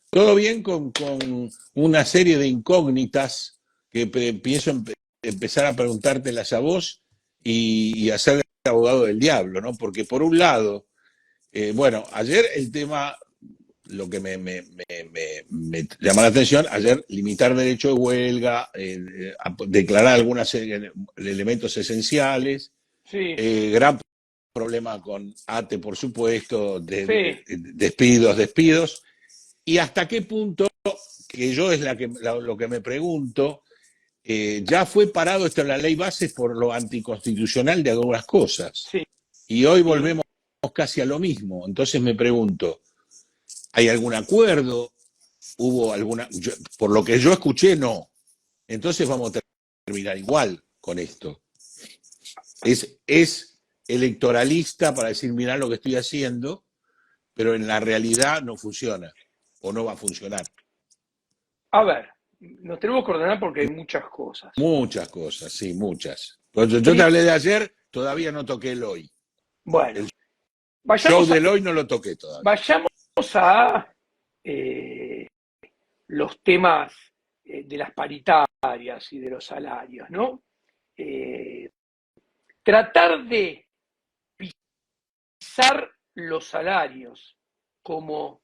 Todo bien con una serie de incógnitas que pienso empezar a preguntártelas a vos y hacer el abogado del diablo, ¿no? Porque por un lado, bueno, ayer el tema, lo que me llama la atención, ayer limitar derecho de huelga, declarar algunos elementos esenciales, Sí, gran problema con ATE, por supuesto, sí. despidos, y hasta qué punto, que yo es lo que me pregunto, ya fue parado esto en la ley base por lo anticonstitucional de algunas cosas. Sí, Y hoy volvemos casi a lo mismo. Entonces me pregunto, ¿hay algún acuerdo? ¿Hubo alguna? Por lo que yo escuché, no. Entonces vamos a terminar igual con esto. Es electoralista para decir, mirá lo que estoy haciendo, pero en la realidad no funciona o no va a funcionar. a ver, nos tenemos que ordenar porque hay muchas cosas. Muchas cosas, sí, muchas. Cuando yo te Pri- hablé de ayer, todavía no toqué el hoy. El bueno, show vayamos a, del hoy no lo toqué todavía. vayamos a eh, los temas de las paritarias y de los salarios, ¿no? Eh, Tratar de pisar los salarios como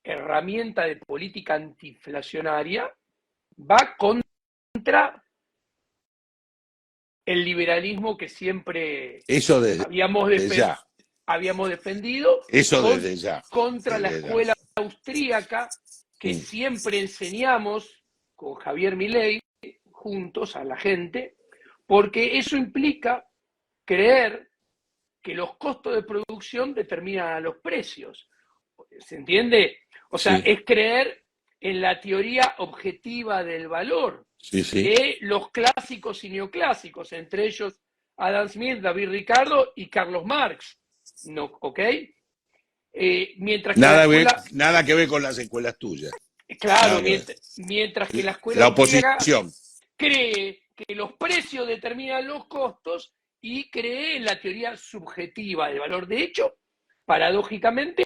herramienta de política antiinflacionaria va contra el liberalismo que siempre Eso habíamos, desde ya. habíamos defendido, Eso con, desde ya. contra la Desde ya. escuela austríaca que Mm. siempre enseñamos con Javier Milei juntos a la gente, porque eso implica creer que los costos de producción determinan a los precios. ¿Se entiende? O sea, Sí, es creer en la teoría objetiva del valor sí, sí. de los clásicos y neoclásicos, entre ellos Adam Smith, David Ricardo y Carlos Marx. No, ¿ok? Mientras que la escuela, Nada que ver con las escuelas tuyas. claro, Nada que ver. mientras que la escuela La austríaca oposición. cree que los precios determinan los costos y cree en la teoría subjetiva del valor. De hecho, paradójicamente,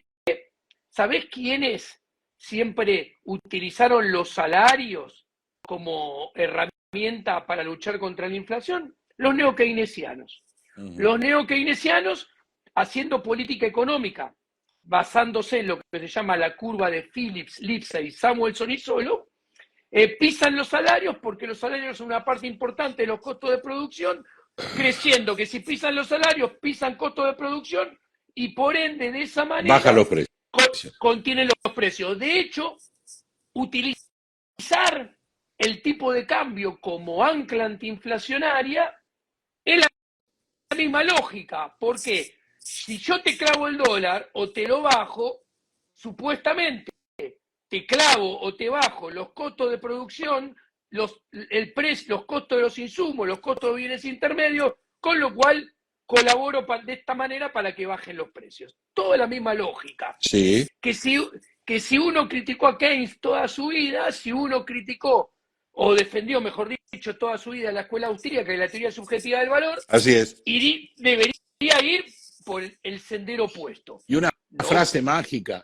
¿sabés quiénes siempre utilizaron los salarios como herramienta para luchar contra la inflación? Los neokeynesianos. Uh -huh. Los neokeynesianos haciendo política económica, basándose en lo que se llama la curva de Phillips, Lipsey, Samuelson y Solo, pisan los salarios porque los salarios son una parte importante de los costos de producción, creciendo que si pisan los salarios, pisan costos de producción y por ende de esa Baja manera los precios. contienen los precios. De hecho, utilizar el tipo de cambio como ancla antiinflacionaria es la misma lógica. ¿Por qué? Si yo te clavo el dólar o te lo bajo, supuestamente te clavo o te bajo los costos de producción, los costos de los insumos, los costos de bienes intermedios, con lo cual colaboro de esta manera para que bajen los precios. Toda la misma lógica. Sí. Que si, que si uno criticó a Keynes toda su vida, si uno criticó o defendió, mejor dicho, toda su vida la escuela austríaca y la teoría subjetiva del valor, Así es. debería ir por el sendero opuesto. Y ¿No? una frase mágica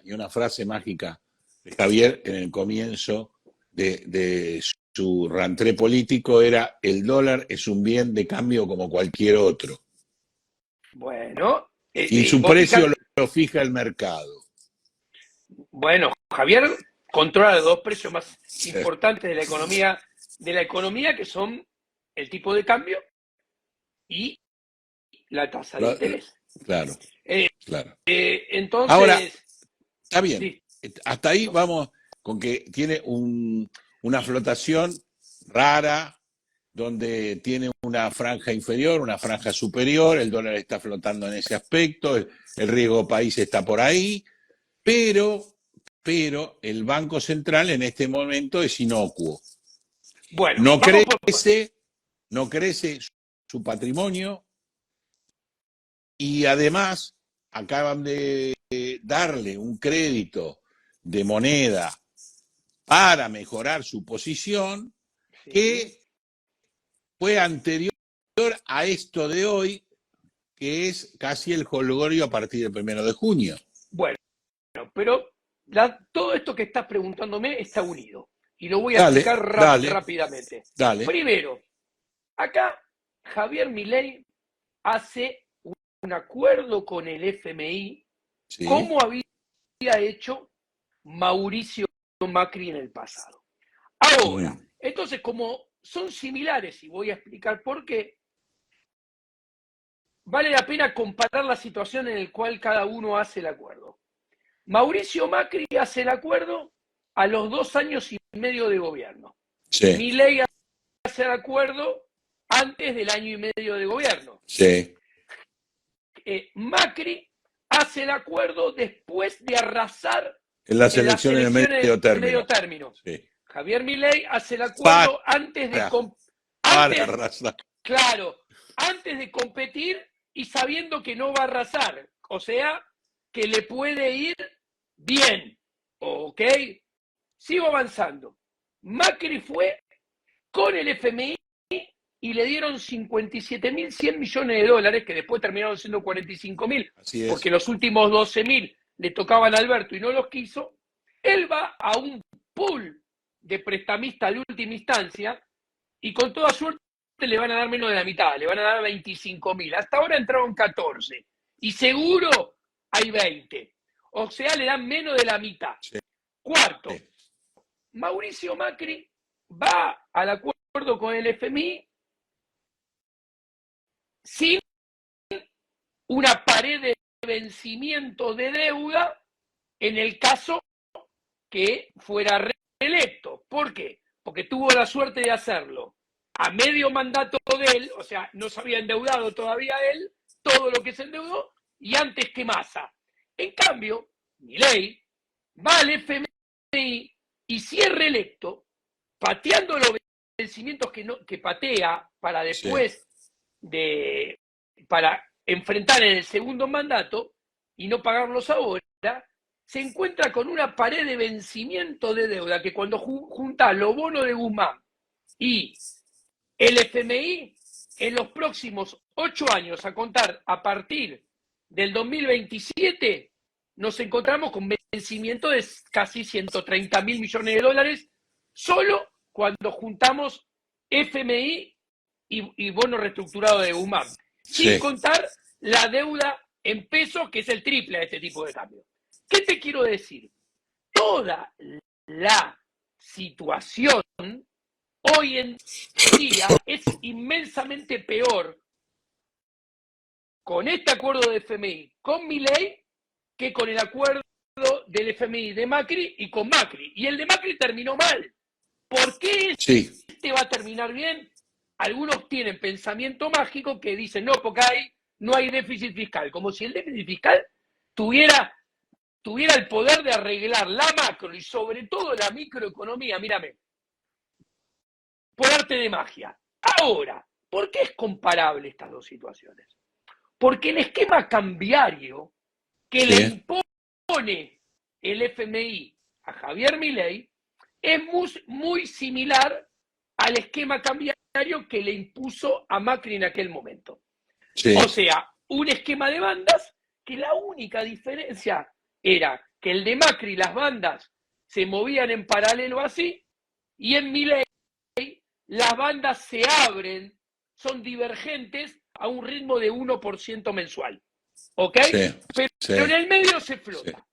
de Javier en el comienzo de su rantré político era: el dólar es un bien de cambio como cualquier otro. Bueno, Y su vos precio fijate, lo fija el mercado. bueno, Javier controla los dos precios más Sí, importantes de la economía, que son el tipo de cambio y la tasa de interés. claro, Eh, claro. Ahora, entonces, está bien. sí, Hasta ahí vamos con que tiene una flotación rara, donde tiene una franja inferior, una franja superior, el dólar está flotando en ese aspecto, el riesgo país está por ahí, pero, pero el Banco Central en este momento es inocuo. bueno, No vamos por... crece, no crece su patrimonio y además acaban de darle un crédito de moneda para mejorar su posición Sí, que fue anterior a esto de hoy, que es casi el jolgorio a partir del 1 de junio. bueno, pero todo esto que estás preguntándome está unido. Y lo voy a Dale, explicar dale, rápidamente. dale. Primero, acá Javier Milei hace un acuerdo con el FMI, Sí, como había hecho Mauricio Macri en el pasado. Ahora, entonces, como son similares, y voy a explicar por qué, vale la pena comparar la situación en la cual cada uno hace el acuerdo. Mauricio Macri hace el acuerdo a los 2 años y medio de gobierno. sí, Milei hace el acuerdo antes del año y medio de gobierno. sí. Macri hace el acuerdo después de arrasar En las en las elecciones de elecciones medio de término. medio término. Sí. Javier Milei hace el acuerdo antes de Para arrasar. claro, antes de competir y sabiendo que no va a arrasar, o sea, que le puede ir bien, ¿ok? Sigo avanzando. Macri fue con el FMI y le dieron 57.100 millones de dólares, que después terminaron siendo 45.000, porque los últimos 12.000 le tocaban a Alberto y no los quiso. Él va a un pool de prestamista de última instancia y con toda suerte le van a dar menos de la mitad, le van a dar 25.000. Hasta ahora entraron 14 y seguro hay 20. O sea, le dan menos de la mitad. Sí. Cuarto, sí. Mauricio Macri va al acuerdo con el FMI sin una pared de vencimiento de deuda en el caso que fuera reelecto. ¿Por qué? Porque tuvo la suerte de hacerlo a medio mandato de él, o sea, no se había endeudado todavía él, todo lo que se endeudó, y antes que Massa. En cambio, Milei va al FMI y si es reelecto, pateando los vencimientos que patea para después para enfrentar en el segundo mandato y no pagarlos ahora, se encuentra con una pared de vencimiento de deuda que cuando junta los bonos de Guzmán y el FMI, en los próximos 8 años, a contar a partir del 2027, nos encontramos con vencimiento de casi 130.000 millones de dólares solo cuando juntamos FMI y bono reestructurado de Guzmán, sin contar la deuda en pesos, que es el triple de este tipo de cambio. ¿Qué te quiero decir? Toda la situación hoy en día es inmensamente peor con este acuerdo de FMI con Milei que con el acuerdo del FMI de Macri y con Macri. Y el de Macri terminó mal. ¿Por qué este va a terminar bien? Algunos tienen pensamiento mágico que dicen, no, porque no hay déficit fiscal. Como si el déficit fiscal tuviera el poder de arreglar la macro y sobre todo la microeconomía. Mírame, por arte de magia. Ahora, ¿por qué es comparable estas dos situaciones? Porque el esquema cambiario que le impone el FMI a Javier Milei es muy similar al esquema cambiario que le impuso a Macri en aquel momento. O sea, un esquema de bandas que la única diferencia era que el de Macri, las bandas se movían en paralelo así, y en Milei las bandas se abren, son divergentes a un ritmo de 1% mensual. ¿Ok? Pero en el medio se flota.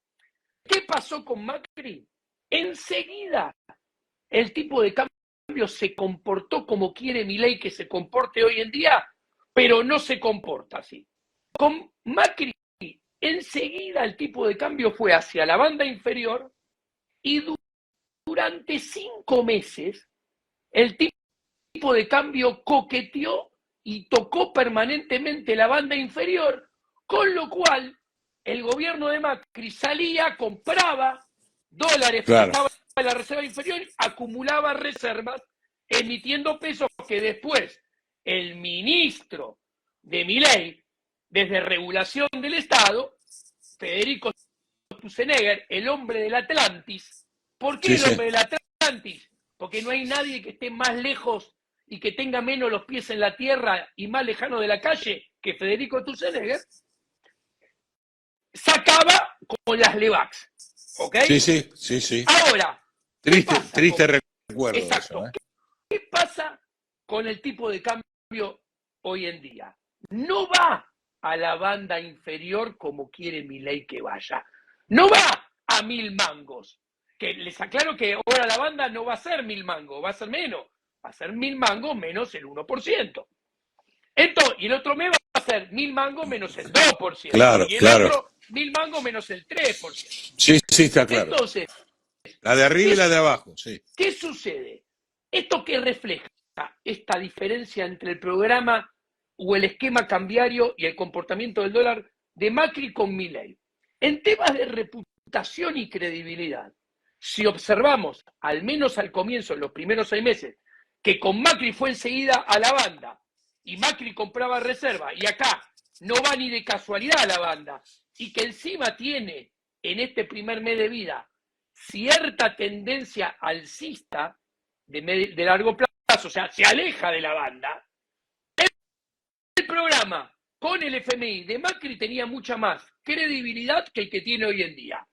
¿Qué pasó con Macri? Enseguida el tipo de cambio se comportó como quiere Milei que se comporte hoy en día, pero no se comporta así. Con Macri, enseguida el tipo de cambio fue hacia la banda inferior y durante 5 meses el tipo de cambio coqueteó y tocó permanentemente la banda inferior, con lo cual el gobierno de Macri salía, compraba dólares, estaba en la reserva inferior, acumulaba reservas, emitiendo pesos que después el ministro de Milei, desde regulación del Estado, Federico Stussenegger, el hombre del Atlantis. ¿Por qué el hombre del Atlantis? Porque no hay nadie que esté más lejos y que tenga menos los pies en la tierra y más lejano de la calle que Federico Stussenegger, sacaba con las Levax. ¿Ok? Sí, sí, sí, sí. Ahora, ¿qué Triste, pasa triste recuerdo de exacto, eso, ¿eh? ¿qué pasa con el tipo de cambio hoy en día? No va a la banda inferior como quiere Milei que vaya. No va a 1.000 mangos. Que les aclaro que ahora la banda no va a ser 1.000 mangos, va a ser menos. Va a ser 1.000 mangos menos el 1%. Entonces, y el otro mes va a ser 1.000 mangos menos el 2%. Claro, Y el claro. otro 1.000 mangos menos el 3%. Sí, sí, está claro. Entonces, La de arriba ¿qué, y la de abajo, sí. qué sucede? Esto que refleja esta diferencia entre el programa o el esquema cambiario y el comportamiento del dólar de Macri con Milei. En temas de reputación y credibilidad, si observamos, al menos al comienzo, en los primeros 6 meses, que con Macri fue enseguida a la banda y Macri compraba reserva y acá no va ni de casualidad a la banda y que encima tiene en este primer mes de vida cierta tendencia alcista de largo plazo, o sea, se aleja de la banda, el programa con el FMI de Macri tenía mucha más credibilidad que el que tiene hoy en día.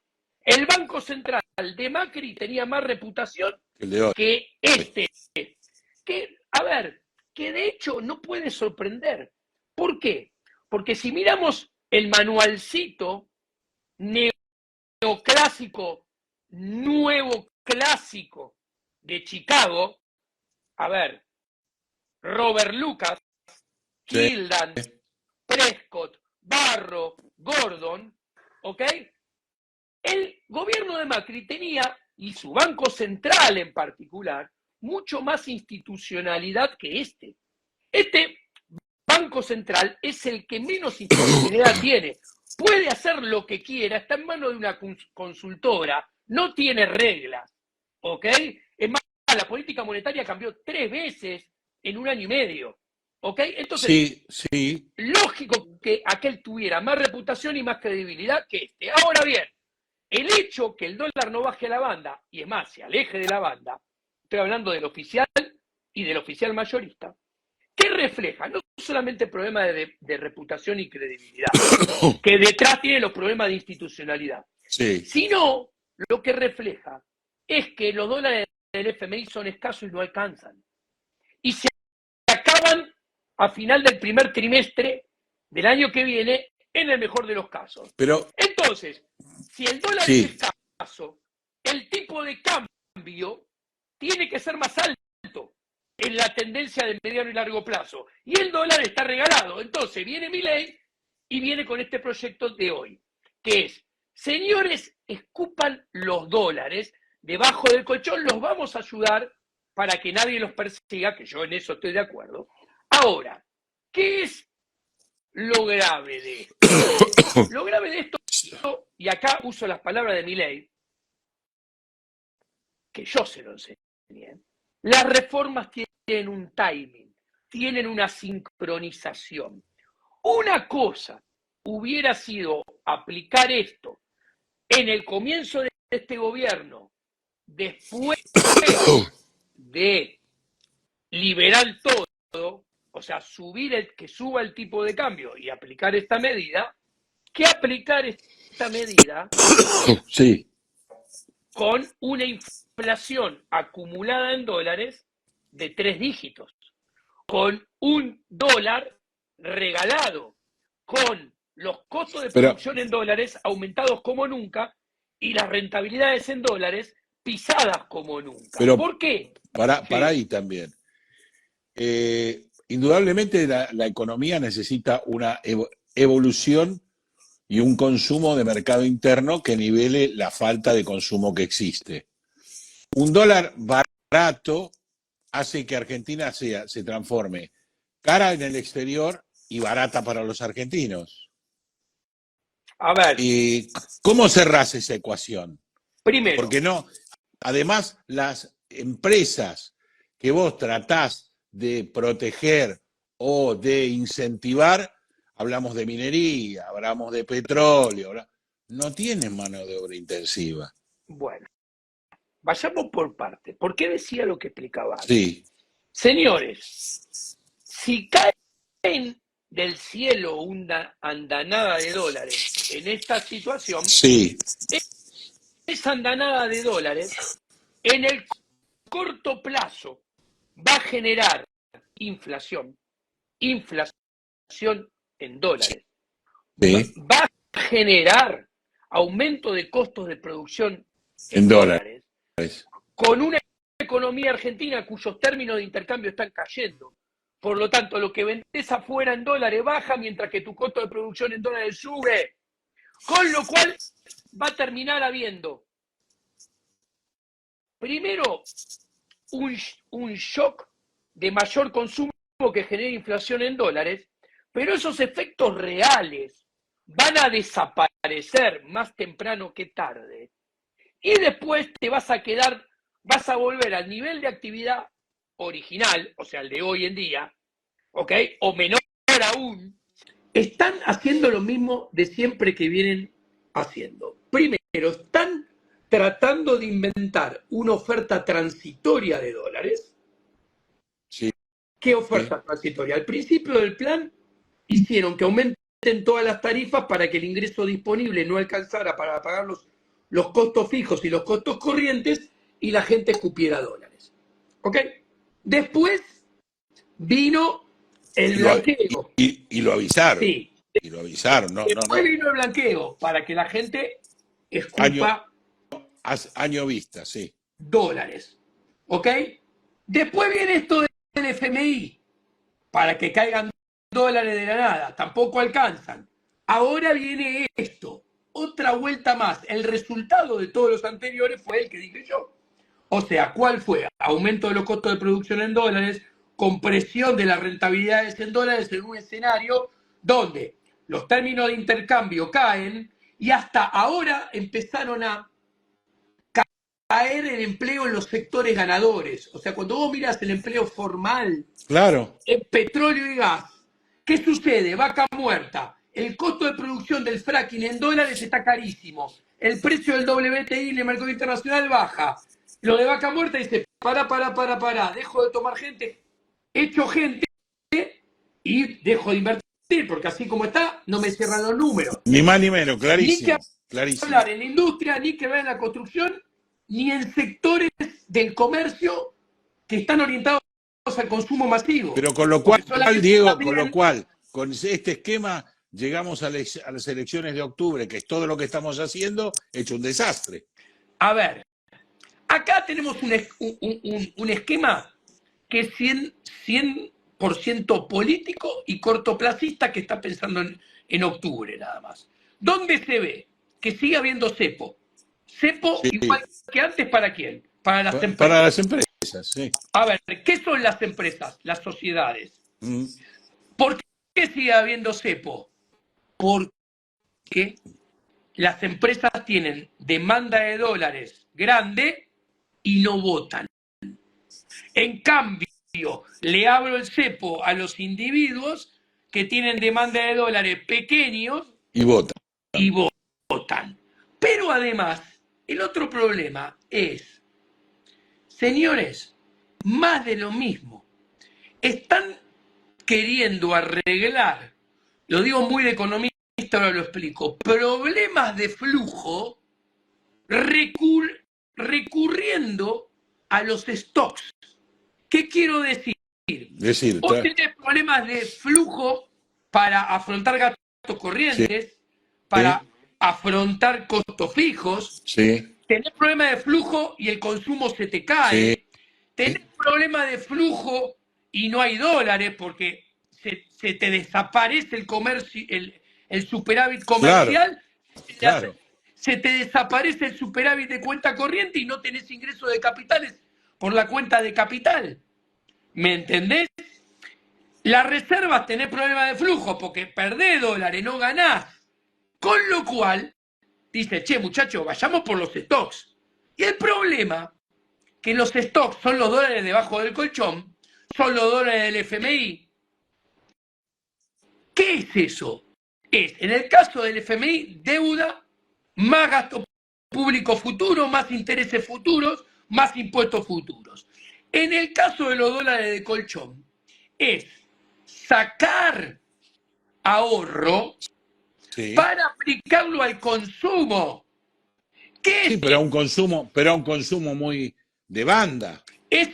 El Banco Central de Macri tenía más reputación El de hoy. que este. Que, a ver, que de hecho no puede sorprender. ¿Por qué? Porque si miramos el manualcito neoclásico, nuevo clásico de Chicago, a ver, Robert Lucas, Sí. Kildan, Prescott, Barro, Gordon, ¿ok? El gobierno de Macri tenía, y su Banco Central en particular, mucho más institucionalidad que este. Este Banco Central es el que menos institucionalidad tiene. Puede hacer lo que quiera, está en manos de una consultora, no tiene reglas, ¿ok? Es más, la política monetaria cambió 3 veces en 1 año y medio, ¿ok? Entonces, Sí, sí. lógico que aquel tuviera más reputación y más credibilidad que este. Ahora bien, el hecho que el dólar no baje a la banda, y es más, se aleje de la banda, estoy hablando del oficial y del oficial mayorista, ¿qué refleja? No solamente problemas de reputación y credibilidad, que detrás tiene los problemas de institucionalidad, Sí. sino lo que refleja es que los dólares del FMI son escasos y no alcanzan. Y se acaban a final del primer trimestre del año que viene, en el mejor de los casos. Pero, Entonces, si el dólar es sí. escaso, el tipo de cambio tiene que ser más alto en la tendencia de mediano y largo plazo. Y el dólar está regalado. Entonces viene Milei y viene con este proyecto de hoy, que es, señores, escupan los dólares debajo del colchón, los vamos a ayudar para que nadie los persiga, que yo en eso estoy de acuerdo. Ahora, ¿qué es lo grave de esto? Lo grave de esto, y acá uso las palabras de Milei, que yo se lo enseñé, las reformas tienen un timing, tienen una sincronización. Una cosa hubiera sido aplicar esto en el comienzo de este gobierno, después de liberar todo, o sea, que suba el tipo de cambio y aplicar esta medida, que aplicar esta medida Sí. con una inflación acumulada en dólares de 3 dígitos, con un dólar regalado, con los costos de Pero, producción en dólares aumentados como nunca y las rentabilidades en dólares pisadas como nunca. pero ¿Por qué? para Sí. ahí también. Indudablemente la economía necesita una evolución y un consumo de mercado interno que nivele la falta de consumo que existe. Un dólar barato hace que Argentina se transforme cara en el exterior y barata para los argentinos. A ver, ¿Cómo cerrás esa ecuación? primero, Porque no, además las empresas que vos tratás de proteger o de incentivar, hablamos de minería, hablamos de petróleo, no tienen mano de obra intensiva. bueno, vayamos por parte. ¿Por qué decía lo que explicaba antes? Sí. Señores, si caen del cielo una andanada de dólares en esta situación, Sí. esa andanada de dólares, en el corto plazo, va a generar inflación en dólares. Sí. Va a generar aumento de costos de producción En en dólares. dólares, con una economía argentina cuyos términos de intercambio están cayendo. Por lo tanto, lo que vendes afuera en dólares baja, mientras que tu costo de producción en dólares sube. Con lo cual va a terminar habiendo, primero, un shock de mayor consumo que genera inflación en dólares, pero esos efectos reales van a desaparecer más temprano que tarde. Y después te vas a quedar, vas a volver al nivel de actividad original, o sea, el de hoy en día, ¿ok? O menor aún. Están haciendo lo mismo de siempre que vienen haciendo. Primero, están tratando de inventar una oferta transitoria de dólares. Sí. ¿Qué oferta transitoria? Al principio del plan hicieron que aumenten todas las tarifas para que el ingreso disponible no alcanzara para pagar los costos fijos y los costos corrientes y la gente escupiera dólares. ¿Ok? Después vino el blanqueo. Y lo avisaron. Sí. Y lo avisaron. No, no, Después no. vino el blanqueo para que la gente Año, escupa año vista, sí. dólares. ¿Ok? Después viene esto del FMI para que caigan dólares de la nada. Tampoco alcanzan. Ahora viene esto. Otra vuelta más. El resultado de todos los anteriores fue el que dije yo. O sea, ¿cuál fue? Aumento de los costos de producción en dólares, compresión de las rentabilidades en dólares en un escenario donde los términos de intercambio caen y hasta ahora empezaron a caer el empleo en los sectores ganadores. O sea, cuando vos miras el empleo formal Claro. en petróleo y gas, ¿qué sucede? Vaca muerta. El costo de producción del fracking en dólares está carísimo. El precio del WTI en el mercado internacional baja. Lo de vaca muerta dice, pará, dejo de tomar gente, echo gente y dejo de invertir, porque así como está, no me cierran los números. Ni más ni menos, Ni que clarísimo. Clarísimo. hablar en la industria, ni que ver en la construcción, ni en sectores del comercio que están orientados al consumo masivo. Pero con lo cual, Diego, con lo También, cual, con este esquema llegamos a las elecciones de octubre, que es todo lo que estamos haciendo, hecho un desastre. a ver, acá tenemos un esquema que es 100% político y cortoplacista que está pensando en octubre nada más. ¿Dónde se ve que sigue habiendo cepo? Cepo Sí. igual que antes, ¿para quién? Para las empresas. Para las empresas, sí. A ver, ¿qué son las empresas? Las sociedades. Mm. ¿Por qué sigue habiendo cepo? Porque las empresas tienen demanda de dólares grande y no votan. En cambio, le abro el cepo a los individuos que tienen demanda de dólares pequeños Y votan. y votan. Pero además, el otro problema es, señores, más de lo mismo. Están queriendo arreglar, lo digo muy de economista, ahora lo explico, problemas de flujo recurriendo a los stocks. ¿Qué quiero decir? Vos tenés problemas de flujo para afrontar gastos corrientes, sí, para afrontar costos fijos, sí, tenés problemas de flujo y el consumo se te cae, sí, tenés problemas de flujo y no hay dólares porque se te desaparece el comercio, el superávit comercial, claro. Se te desaparece el superávit de cuenta corriente y no tenés ingreso de capitales por la cuenta de capital. ¿Me entendés? Las reservas tenés problemas de flujo porque perdés dólares, no ganás. Con lo cual, dice, che, muchachos, vayamos por los stocks. Y el problema, que los stocks son los dólares debajo del colchón, son los dólares del FMI. ¿Qué es eso? Es, en el caso del FMI, deuda, más gasto público futuro, más intereses futuros, más impuestos futuros. En el caso de los dólares de colchón, es sacar ahorro, sí, para aplicarlo al consumo. ¿Qué Sí, es? pero a un consumo muy de banda. Es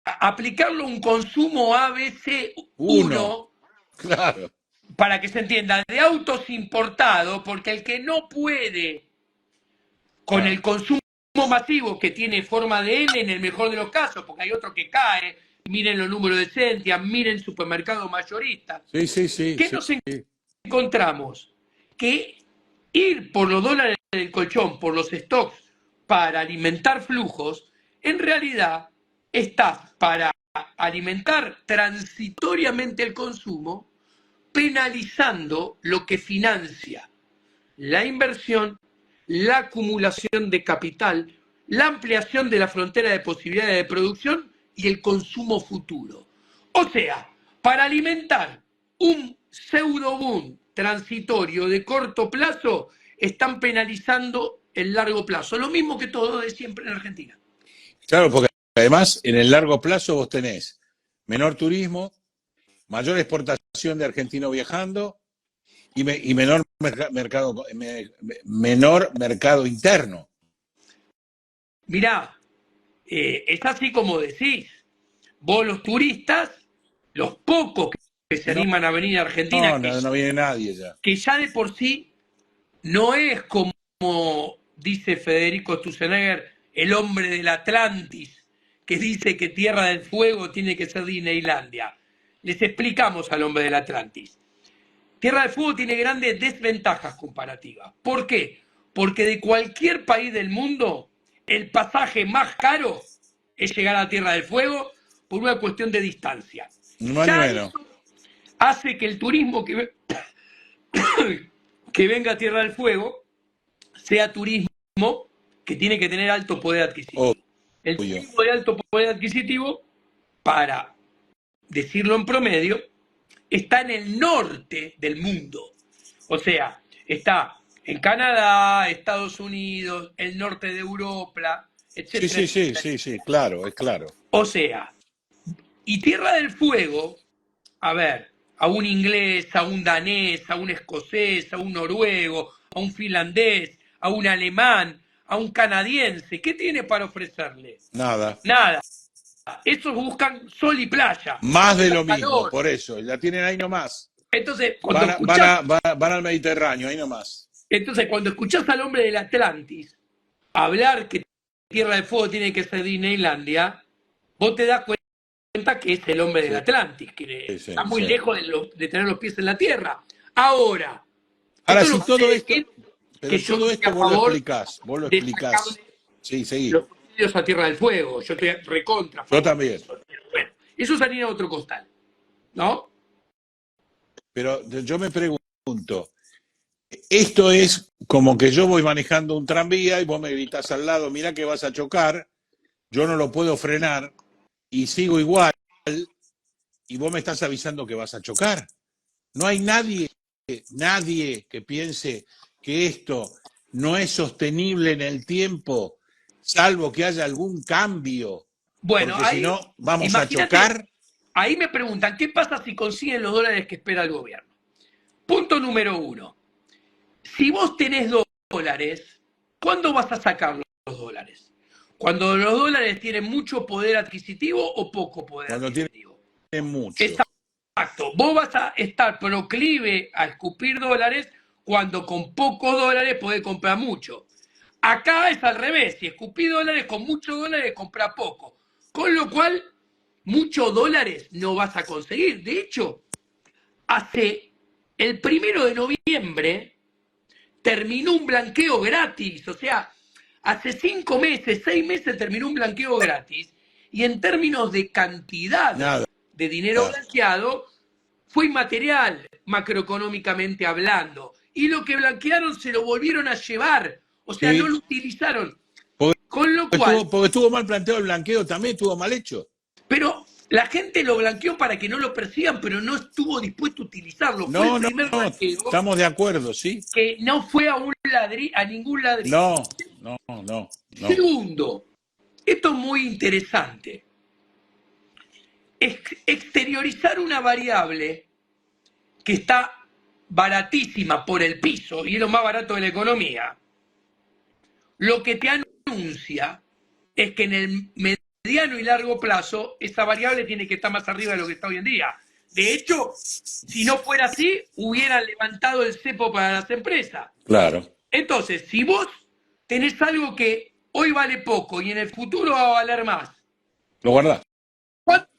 aplicarlo a un consumo Uno, ABC1, claro. para que se entienda, de autos importados, porque el que no puede con Claro. el consumo masivo que tiene forma de L en el mejor de los casos, porque hay otro que cae, miren los números de Sentia, miren supermercados mayoristas. Sí, sí, sí, ¿Qué sí. nos encontramos? Que ir por los dólares del colchón, por los stocks, para alimentar flujos, en realidad está para alimentar transitoriamente el consumo, penalizando lo que financia la inversión, la acumulación de capital, la ampliación de la frontera de posibilidades de producción y el consumo futuro. O sea, para alimentar un pseudo boom transitorio de corto plazo, están penalizando el largo plazo. Lo mismo que todo de siempre en Argentina. Claro, porque además en el largo plazo vos tenés menor turismo, mayor exportación de argentinos viajando y menor mercado interno. Mirá, es así como decís. Vos los turistas, los pocos que se No, animan a venir a Argentina, no, no viene nadie ya. que ya de por sí no es como dice Federico Sturzenegger, el hombre del Atlantis, que dice que Tierra del Fuego tiene que ser Disneylandia. Les explicamos al hombre del Atlantis. Tierra del Fuego tiene grandes desventajas comparativas. ¿Por qué? Porque de cualquier país del mundo, el pasaje más caro es llegar a Tierra del Fuego por una cuestión de distancia. Ni más ni Ya menos. eso hace que el turismo que venga a Tierra del Fuego sea turismo que tiene que tener alto poder adquisitivo. El Obvio. turismo de alto poder adquisitivo, para decirlo en promedio, está en el norte del mundo. O sea, está en Canadá, Estados Unidos, el norte de Europa, Sí, etcétera, sí, sí, etcétera. sí, sí, claro, es claro. O sea, y Tierra del Fuego, a ver, a un inglés, a un danés, a un escocés, a un noruego, a un finlandés, a un alemán, a un canadiense, ¿qué tiene para ofrecerle? Nada. Nada. Esos buscan sol y playa, Más de buscan lo mismo, calor. por eso, la tienen ahí nomás. Entonces, cuando escuchás, Van al Mediterráneo, ahí nomás. cuando escuchás al hombre del Atlantis hablar que Tierra del Fuego tiene que ser Disneylandia, vos te das cuenta que es el hombre del Sí, Atlantis, que sí, está sí, muy sí. lejos de tener los pies en la tierra. Ahora, Ahora, esto no si quiere todo esto, decir que pero yo no todo estoy esto a favor vos lo de explicás. sacarle Sí, seguí. los subsidios a Tierra del Fuego. Yo estoy recontra a Yo favor de también. eso. Bueno, eso es harina de otro costal, ¿no? Pero yo me pregunto, esto es como que yo voy manejando un tranvía y vos me gritás al lado, mirá que vas a chocar, yo no lo puedo frenar y sigo igual y vos me estás avisando que vas a chocar. No hay nadie que piense que esto no es sostenible en el tiempo, salvo que haya algún cambio, Bueno, porque si ahí, no vamos a imagínate, chocar. ahí me preguntan, ¿qué pasa si consiguen los dólares que espera el gobierno? Punto número uno. Si vos tenés dólares, ¿cuándo vas a sacar los dólares? ¿Cuando los dólares tienen mucho poder adquisitivo o poco poder Cuando tienen adquisitivo? mucho. Exacto. Vos vas a estar proclive a escupir dólares cuando con pocos dólares podés comprar mucho. Acá es al revés. Si escupís dólares, con muchos dólares compra poco. Con lo cual, muchos dólares no vas a conseguir. De hecho, hace el 1 de noviembre terminó un blanqueo gratis, o sea, hace 5 meses, 6 meses terminó un blanqueo gratis, y en términos de cantidad Nada. de dinero blanqueado, fue inmaterial, macroeconómicamente hablando, y lo que blanquearon se lo volvieron a llevar, o sea, no Sí, lo utilizaron, porque con lo cual, estuvo mal planteado el blanqueo, también estuvo mal hecho. pero la gente lo blanqueó para que no lo persigan, pero no estuvo dispuesto a utilizarlo, fue el No, no, primer no, blanqueo estamos de acuerdo, ¿sí? que no fue a ningún ladrillo. No, no, no, no. Segundo, esto es muy interesante. Exteriorizar una variable que está baratísima por el piso y es lo más barato de la economía, lo que te anuncia es que en el mediano y largo plazo esa variable tiene que estar más arriba de lo que está hoy en día. De hecho, si no fuera así, hubieran levantado el cepo para las empresas. Claro. Entonces, si vos tenés algo que hoy vale poco y en el futuro va a valer más, Lo guardás.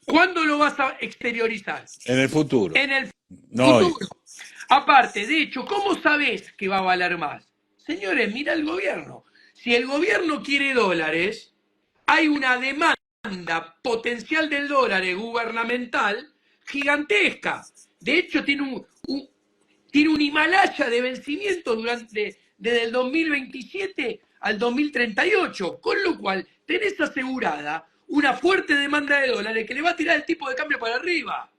¿cuándo lo vas a exteriorizar? En el futuro. En el No hoy. futuro. Aparte, de hecho, ¿cómo sabés que va a valer más? Señores, mira el gobierno. Si el gobierno quiere dólares, hay una demanda potencial del dólar gubernamental gigantesca. De hecho, tiene un Himalaya de vencimientos desde el 2027 al 2038, con lo cual tenés asegurada una fuerte demanda de dólares que le va a tirar el tipo de cambio para arriba.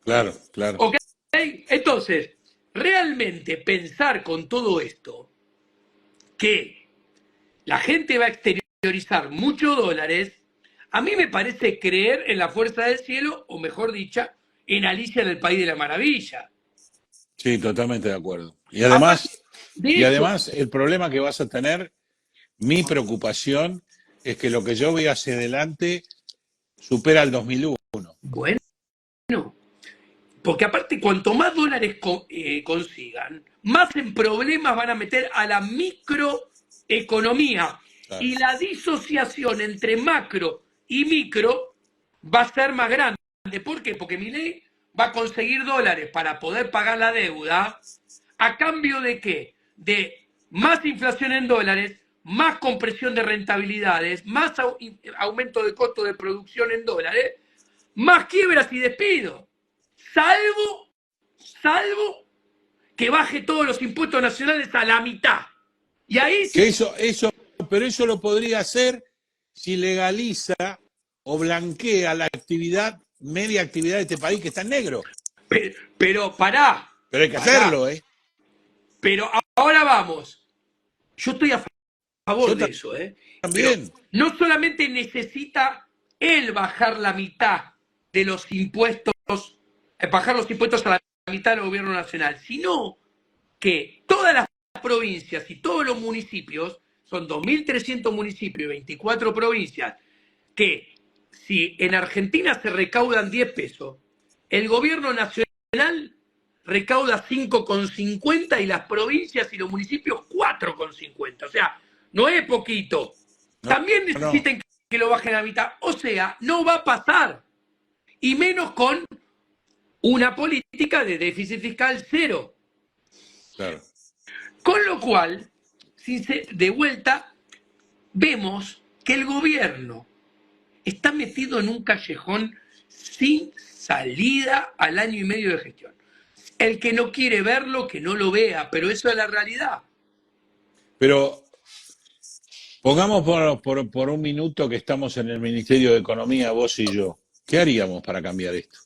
Claro, claro. ¿Ok? Entonces, realmente pensar con todo esto que la gente va a exteriorizar muchos dólares, a mí me parece creer en la fuerza del cielo, o mejor dicha, en Alicia en el País de la Maravilla. Sí, totalmente de acuerdo. Y además, el problema que vas a tener, mi preocupación, es que lo que yo veo hacia adelante supera el 2001. Bueno, porque aparte, cuanto más dólares consigan, más en problemas van a meter a la microeconomía. Claro. Y la disociación entre macro y micro va a ser más grande. ¿Por qué? Porque Milei va a conseguir dólares para poder pagar la deuda. ¿A cambio de qué? De más inflación en dólares, más compresión de rentabilidades, más aumento de costo de producción en dólares, más quiebras y despidos. Salvo que baje todos los impuestos nacionales a la mitad. Y ahí sí. Pero eso lo podría hacer si legaliza o blanquea la actividad, media actividad de este país que está en negro. Pero pará. Pero hay que hacerlo, ¿eh? Pero ahora vamos. Yo estoy a favor de eso, ¿eh? También. Pero no solamente necesita él bajar la mitad de los impuestos, bajar los impuestos a la mitad del gobierno nacional, sino que todas las provincias y todos los municipios, son 2.300 municipios y 24 provincias, que si en Argentina se recaudan 10 pesos, el gobierno nacional recauda 5,50 y las provincias y los municipios 4,50. O sea, no es poquito. También necesitan que lo bajen a la mitad. O sea, no va a pasar. Y menos con una política de déficit fiscal cero. Claro. Con lo cual, de vuelta, vemos que el gobierno está metido en un callejón sin salida al año y medio de gestión. El que no quiere verlo, que no lo vea, pero eso es la realidad. Pero pongamos por un minuto que estamos en el Ministerio de Economía, vos y yo. ¿Qué haríamos para cambiar esto?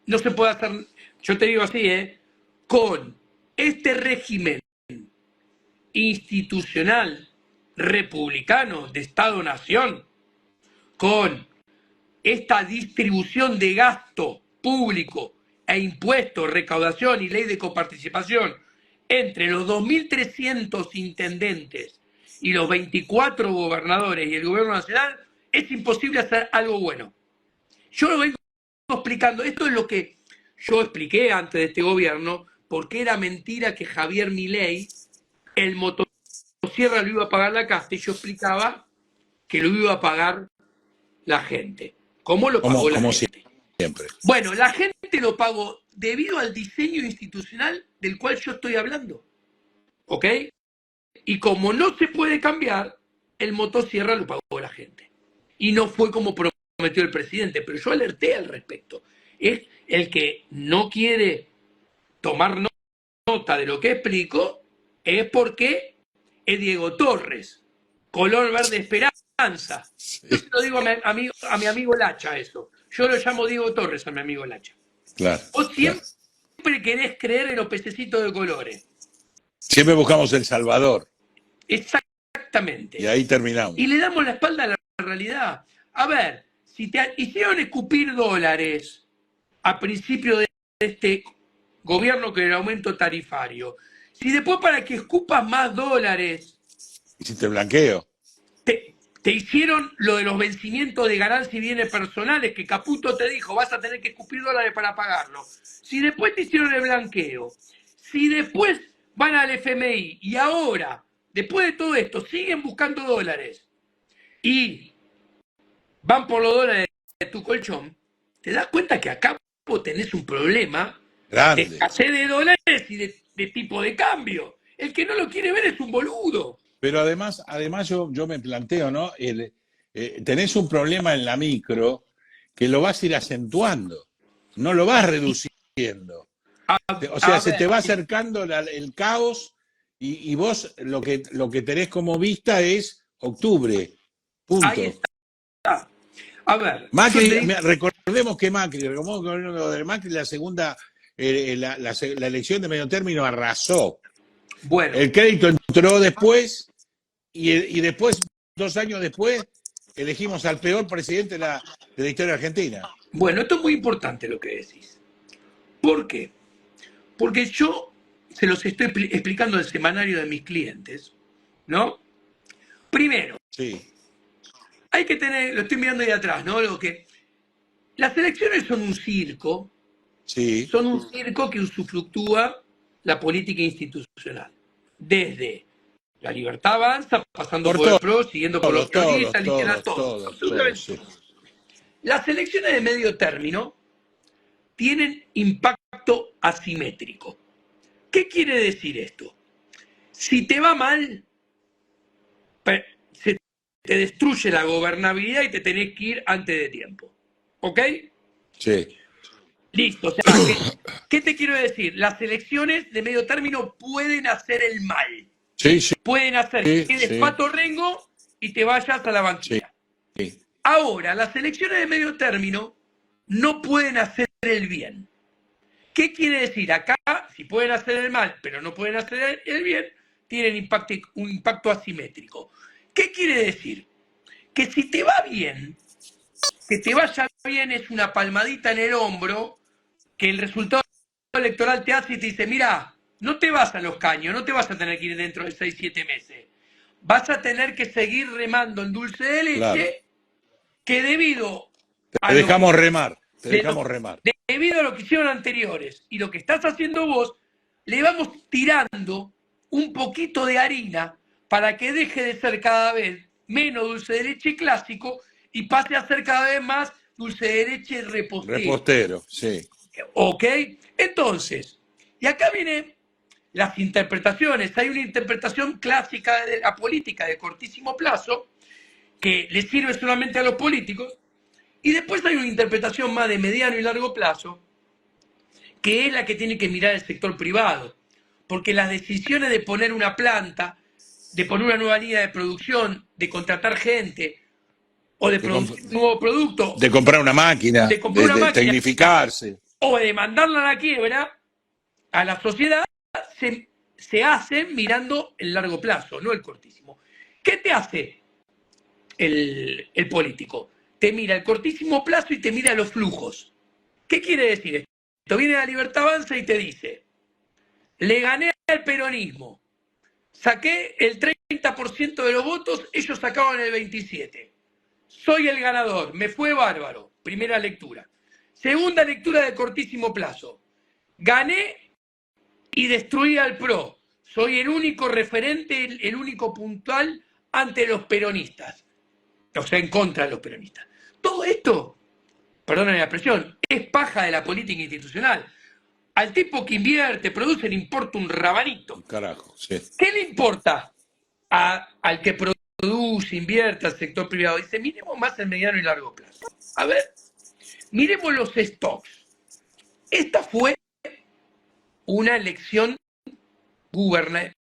No se puede hacer, yo te digo así, con este régimen institucional republicano de Estado-Nación, con esta distribución de gasto público e impuestos, recaudación y ley de coparticipación entre los 2.300 intendentes y los 24 gobernadores y el gobierno nacional, es imposible hacer algo bueno. Yo lo vengo explicando, esto es lo que yo expliqué antes de este gobierno, porque era mentira que Javier Milei, el motosierra lo iba a pagar la casta, y yo explicaba que lo iba a pagar la gente. ¿Cómo lo pagó la gente? Siempre. Bueno, la gente lo pagó debido al diseño institucional del cual yo estoy hablando. ¿Ok? Y como no se puede cambiar, el motosierra lo pagó la gente. Y no fue como prometió el presidente, pero yo alerté al respecto. Es el que no quiere tomar nota de lo que explico, es porque es Diego Torres, color verde esperanza. Yo se lo digo a mi amigo Lacha eso. Yo lo llamo Diego Torres a mi amigo Lacha. Claro. Vos siempre querés creer en los pececitos de colores. Siempre buscamos El Salvador. Exactamente. Y ahí terminamos. Y le damos la espalda a la realidad. A ver, si te hicieron escupir dólares a principio de este gobierno con el aumento tarifario, si después para que escupas más dólares Hiciste blanqueo. Te hicieron lo de los vencimientos de ganancias y bienes personales, que Caputo te dijo, vas a tener que escupir dólares para pagarlo. Si después te hicieron el blanqueo, si después van al FMI y ahora, después de todo esto, siguen buscando dólares y van por los dólares de tu colchón, te das cuenta que acá vos tenés un problema Grande. de escasez de dólares y de tipo de cambio. El que no lo quiere ver es un boludo. Pero además yo me planteo, ¿no? Tenés un problema en la micro que lo vas a ir acentuando, no lo vas reduciendo. O sea, se te va acercando el caos y vos lo que tenés como vista es octubre. Punto. Ahí está. A ver. Macri, recordemos que Macri, la segunda, la elección de medio término arrasó. Bueno. El crédito entró después y después, 2 años después, elegimos al peor presidente de la historia argentina. Bueno, esto es muy importante lo que decís. ¿Por qué? Porque yo se los estoy explicando el semanario de mis clientes, ¿no? Primero, sí. Hay que tener, lo estoy mirando ahí atrás, ¿no? Las elecciones son un circo, sí. Son un circo que usufructúa la política institucional. Desde La Libertad Avanza, pasando por el PRO, siguiendo por los peronistas, todos, absolutamente todos. Las elecciones de medio término tienen impacto asimétrico. ¿Qué quiere decir esto? Si te va mal, se te destruye la gobernabilidad y te tenés que ir antes de tiempo. ¿Ok? Sí. Listo. O sea, ¿qué te quiero decir? Las elecciones de medio término pueden hacer el mal. Sí, sí. Pueden hacer que quedes Pato Rengo y te vayas a la banquilla. Sí. Ahora, las elecciones de medio término no pueden hacer el bien. ¿Qué quiere decir? Acá, si pueden hacer el mal, pero no pueden hacer el bien, tienen un impacto asimétrico. ¿Qué quiere decir? Que si te va bien, que te vaya bien es una palmadita en el hombro que el resultado electoral te hace y te dice, mira, no te vas a los caños, no te vas a tener que ir dentro de 6-7 meses. Vas a tener que seguir remando en dulce de leche, claro, que debido a... Te dejamos remar. Debido a lo que hicieron anteriores y lo que estás haciendo vos, le vamos tirando un poquito de harina para que deje de ser cada vez menos dulce de leche clásico y pase a ser cada vez más dulce de leche repostero. Repostero, sí. ¿Ok? Entonces, y acá vienen las interpretaciones. Hay una interpretación clásica de la política de cortísimo plazo que le sirve solamente a los políticos. Y después hay una interpretación más de mediano y largo plazo, que es la que tiene que mirar el sector privado. Porque las decisiones de poner una planta, de poner una nueva línea de producción, de contratar gente, o de producir un nuevo producto, de comprar una máquina, de tecnificarse, o de mandarla a la quiebra, a la sociedad, se hacen mirando el largo plazo, no el cortísimo. ¿Qué te hace el político? Te mira el cortísimo plazo y te mira los flujos. ¿Qué quiere decir esto? Esto viene La Libertad Avanza y te dice, le gané al peronismo, saqué el 30% de los votos, ellos sacaban el 27%. Soy el ganador, me fue bárbaro. Primera lectura. Segunda lectura de cortísimo plazo. Gané y destruí al PRO. Soy el único referente, el único puntual ante los peronistas. O sea, en contra de los peronistas. Todo esto, perdónenme la expresión, es paja de la política institucional. Al tipo que invierte, produce, le importa un rabanito. Carajo, sí. ¿Qué le importa al que produce, invierte al sector privado? Dice, miremos más el mediano y largo plazo. A ver, miremos los stocks. Esta fue una elección local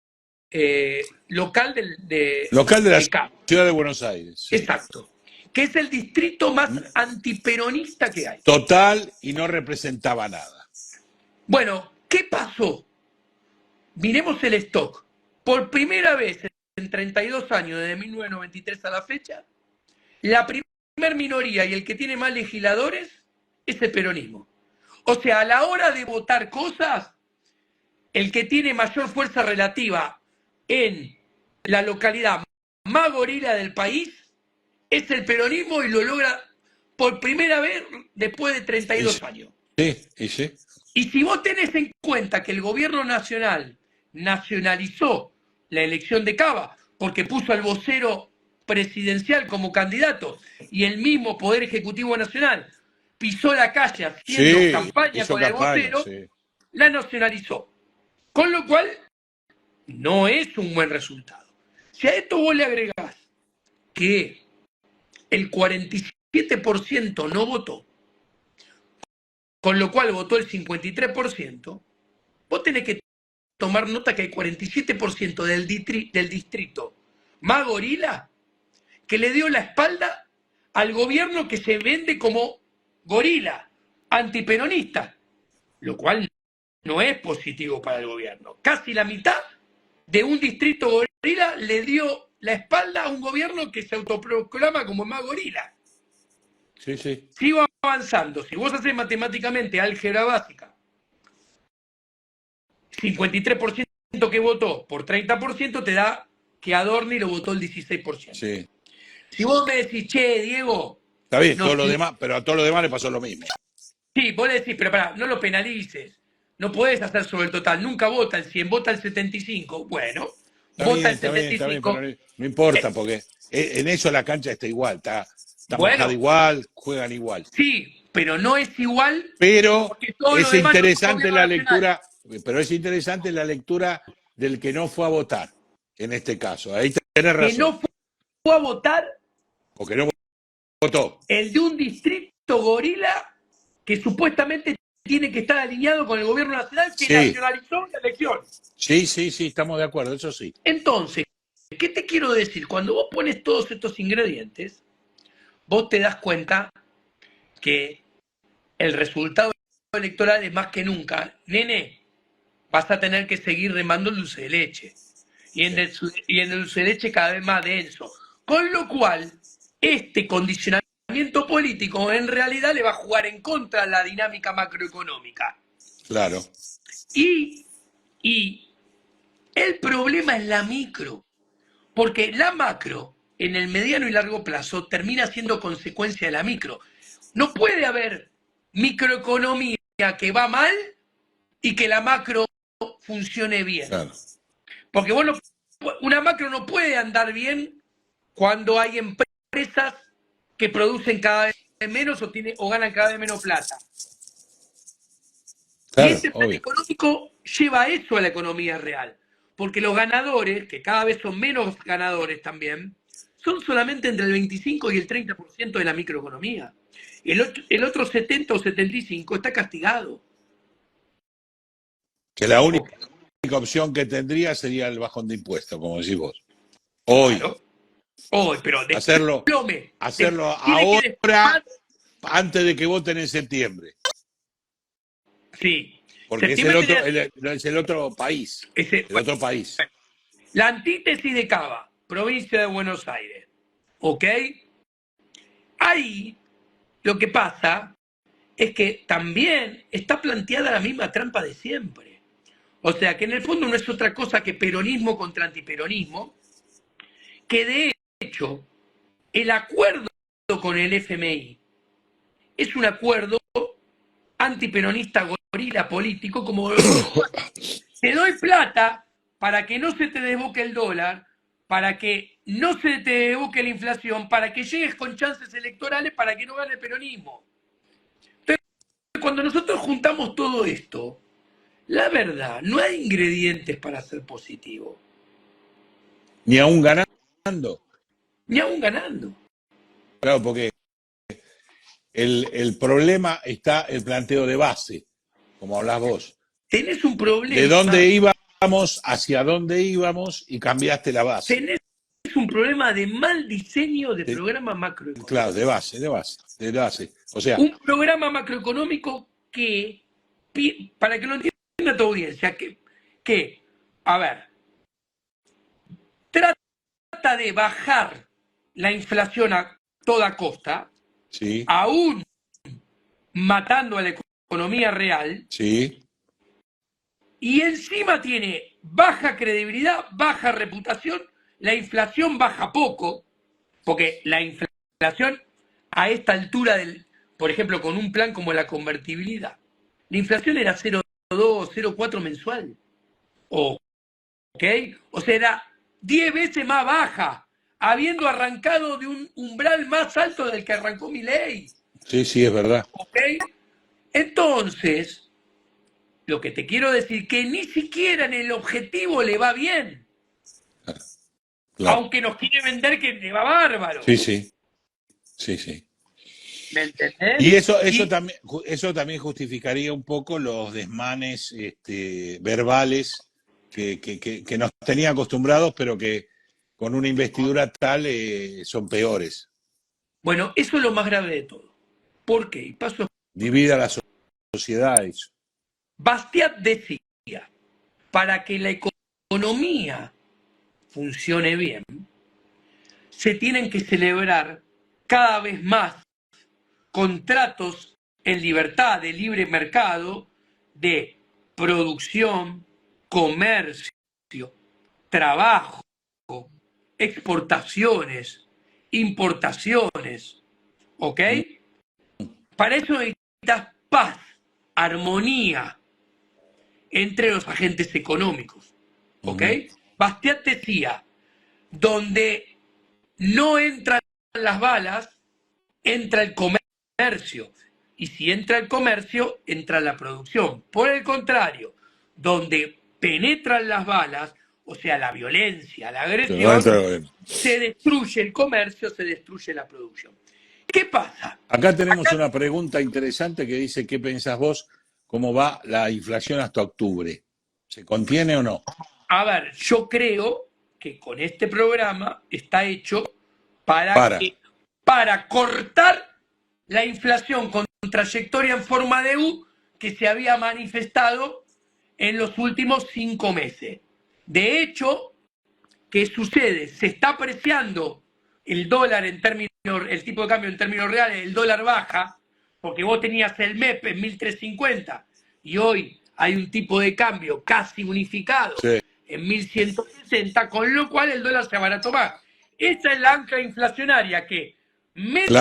de la ciudad de Buenos Aires. Sí. Exacto. Que es el distrito más antiperonista que hay. Total, y no representaba nada. Bueno, ¿qué pasó? Miremos el stock. Por primera vez en 32 años, desde 1993 a la fecha, la primer minoría y el que tiene más legisladores es el peronismo. O sea, a la hora de votar cosas, el que tiene mayor fuerza relativa en la localidad más gorila del país es el peronismo y lo logra por primera vez después de 32 años. Sí, y sí. Y si vos tenés en cuenta que el gobierno nacional nacionalizó la elección de Cava porque puso al vocero presidencial como candidato y el mismo Poder Ejecutivo Nacional pisó la calle haciendo campaña con el vocero, la nacionalizó. Con lo cual, no es un buen resultado. Si a esto vos le agregás que el 47% no votó, con lo cual votó el 53%, vos tenés que tomar nota que hay 47% del distrito más gorila que le dio la espalda al gobierno que se vende como gorila, antiperonista, lo cual no es positivo para el gobierno. Casi la mitad de un distrito gorila le dio la espalda a un gobierno que se autoproclama como más gorila. Sí, sí. Sigo avanzando. Si vos haces matemáticamente álgebra básica, 53% que votó por 30% te da que Adorni lo votó el 16%. Sí. Si vos me decís, che, Diego... Está bien, no, todo lo demás, pero a todos los demás le pasó lo mismo. Sí, vos le decís, pero pará, no lo penalices. No podés hacer sobre el total. Nunca vota el 100, vota el 75. Bueno, Está vota bien, el está bien, 75. pero no importa, porque en eso la cancha está igual, está Bueno. mojada igual, juegan igual. Sí, pero no es igual. Pero porque todo es lo demás interesante la nacional. lectura, pero es interesante la lectura del que no fue a votar, en este caso. Ahí tenés razón. Que no fue a votar. Porque no votó. El de un distrito gorila que supuestamente tiene que estar alineado con el gobierno nacional que nacionalizó la elección. Sí, estamos de acuerdo, eso sí. Entonces, ¿qué te quiero decir? Cuando vos pones todos estos ingredientes, vos te das cuenta que el resultado electoral es más que nunca, nene, vas a tener que seguir remando el dulce de leche. Y en el dulce de leche cada vez más denso. Con lo cual, este condicionamiento político en realidad le va a jugar en contra de la dinámica macroeconómica. Claro. Y el problema es la micro. Porque la macro, en el mediano y largo plazo, termina siendo consecuencia de la micro. No puede haber microeconomía que va mal y que la macro funcione bien. Claro. Porque bueno, una macro no puede andar bien cuando hay empresas que producen cada vez menos o ganan cada vez menos plata. Claro, y este plan económico lleva eso a la economía real. Porque los ganadores, que cada vez son menos ganadores también, son solamente entre el 25 y el 30% de la microeconomía. El otro 70 o 75 está castigado. Que la única opción que tendría sería el bajón de impuestos, como decís vos. Hoy. Claro. Hoy, pero hacerlo ahora, antes de que voten en septiembre. Sí. Porque es el otro país. El otro país. La antítesis de Cava, provincia de Buenos Aires. ¿Ok? Ahí lo que pasa es que también está planteada la misma trampa de siempre. O sea, que en el fondo no es otra cosa que peronismo contra antiperonismo, que de hecho el acuerdo con el FMI es un acuerdo antiperonista gorila político, como te doy plata para que no se te desboque el dólar, para que no se te desboque la inflación, para que llegues con chances electorales, para que no gane el peronismo. Entonces, cuando nosotros juntamos todo esto, la verdad, no hay ingredientes para ser positivo. Ni aún ganando. Ni aún ganando. Claro, porque el problema está el planteo de base, como hablás vos. Tenés un problema. ¿De dónde íbamos, hacia dónde íbamos y cambiaste la base? Tenés un problema de mal diseño de programa macroeconómico. Claro, de base. O sea, un programa macroeconómico que, para que lo entienda tu audiencia, que, a ver, trata de bajar la inflación a toda costa, sí, aún matando a la economía real, sí, y encima tiene baja credibilidad, baja reputación la inflación baja poco, porque la inflación a esta altura por ejemplo, con un plan como la convertibilidad, la inflación era 0,2, 0,4 mensual. ¿Ok? O sea, era 10 veces más baja, habiendo arrancado de un umbral más alto del que arrancó Milei. Sí, sí, es verdad. ¿Ok? Entonces, lo que te quiero decir, que ni siquiera en el objetivo le va bien. Claro. Aunque nos quiere vender que le va bárbaro. Sí, sí. Sí, sí. ¿Me entendés? Y eso también justificaría un poco los desmanes verbales que nos tenía acostumbrados, pero que con una investidura tal son peores. Bueno, eso es lo más grave de todo. ¿Por qué? Y paso. Divide a la sociedad eso. Bastiat decía, para que la economía funcione bien, se tienen que celebrar cada vez más contratos en libertad de libre mercado de producción, comercio, trabajo, exportaciones, importaciones, ¿ok? Para eso necesitas paz, armonía entre los agentes económicos, ¿ok? Bastiat decía, donde no entran las balas, entra el comercio. Y si entra el comercio, entra la producción. Por el contrario, donde penetran las balas, o sea, la violencia, la agresión, se destruye el comercio, se destruye la producción. ¿Qué pasa? Acá tenemos una pregunta interesante que dice, ¿qué pensás vos? ¿Cómo va la inflación hasta octubre? ¿Se contiene o no? A ver, yo creo que con este programa está hecho para cortar la inflación con trayectoria en forma de U que se había manifestado en los últimos 5 meses. De hecho, ¿qué sucede? Se está apreciando el dólar en términos, el tipo de cambio en términos reales, el dólar baja, porque vos tenías el MEP en 1.350 y hoy hay un tipo de cambio casi unificado en 1.160, con lo cual el dólar se abarató más. Esa es la ancla inflacionaria que mete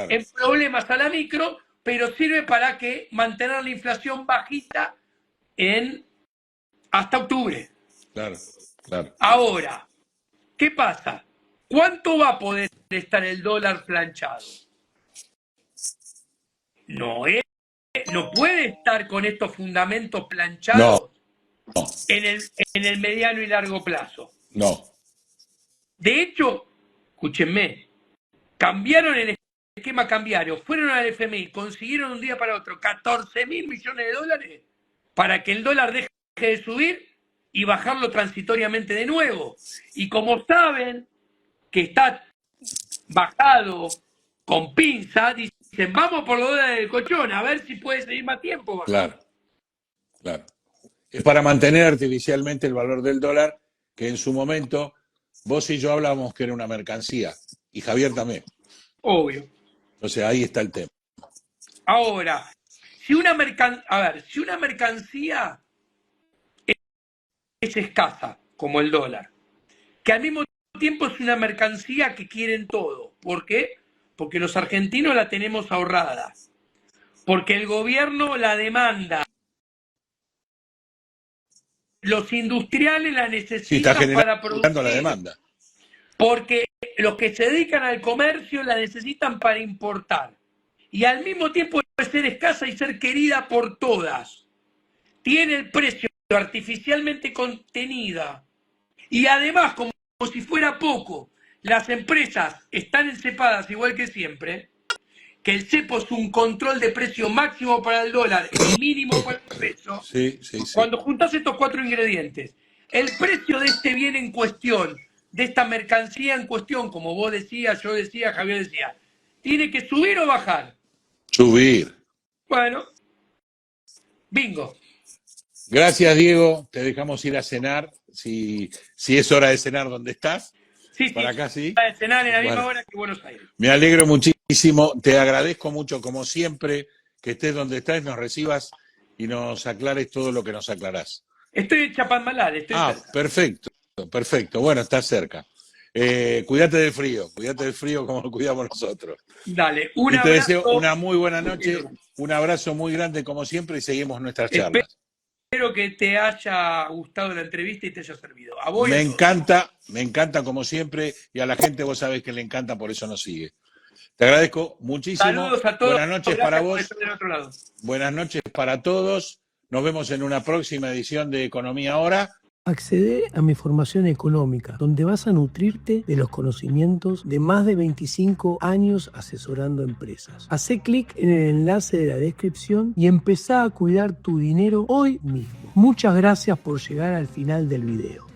en problemas a la micro, pero sirve para que mantener la inflación bajita hasta octubre. Claro. Ahora, ¿qué pasa? ¿Cuánto va a poder estar el dólar planchado? No puede estar con estos fundamentos planchados en el mediano y largo plazo. No. De hecho, escúchenme, cambiaron el esquema cambiario, fueron al FMI, consiguieron un día para otro 14.000 millones de dólares para que el dólar deje de subir y bajarlo transitoriamente de nuevo. Y como saben que está bajado con pinza, dicen, vamos por los dólares del colchón, a ver si puede seguir más tiempo bajando. Claro. Es para mantener artificialmente el valor del dólar, que en su momento vos y yo hablábamos que era una mercancía, y Javier también. Obvio. O sea, ahí está el tema. Ahora, si una mercancía es escasa, como el dólar, que al mismo tiempo es una mercancía que quieren todo. ¿Por qué? Porque los argentinos la tenemos ahorrada, porque el gobierno la demanda, los industriales la necesitan para producir, la demanda. Porque los que se dedican al comercio la necesitan para importar. Y al mismo tiempo de ser escasa y ser querida por todas, tiene el precio artificialmente contenida. Y además, como si fuera poco, las empresas están encepadas igual que siempre, que el cepo es un control de precio máximo para el dólar y mínimo para el peso. Sí. Cuando juntas estos 4 ingredientes, el precio de este bien en cuestión, de esta mercancía en cuestión, como vos decías, yo decía, Javier decía, ¿tiene que subir o bajar? Subir. Bueno, bingo. Gracias, Diego. Te dejamos ir a cenar. Si es hora de cenar, ¿dónde estás? Sí, para acá sí. Para cenar en la misma hora que Buenos Aires. Me alegro muchísimo. Te agradezco mucho, como siempre, que estés donde estás, nos recibas y nos aclares todo lo que nos aclarás. Estoy en Chapadmalal. Perfecto. perfecto. Bueno, estás cerca. Cuídate del frío como lo cuidamos nosotros. Dale, un Y te abrazo. deseo una muy buena noche, un abrazo muy grande como siempre y seguimos nuestras charlas. Espero que te haya gustado la entrevista y te haya servido. A vos y a todos. Me encanta como siempre y a la gente vos sabés que le encanta, por eso nos sigue. Te agradezco muchísimo. Saludos a todos. Buenas noches Gracias para por vos. estar del otro lado. Buenas noches para todos. Nos vemos en una próxima edición de Economía Ahora. Accede a mi formación económica, donde vas a nutrirte de los conocimientos de más de 25 años asesorando empresas. Hacé clic en el enlace de la descripción y empezá a cuidar tu dinero hoy mismo. Muchas gracias por llegar al final del video.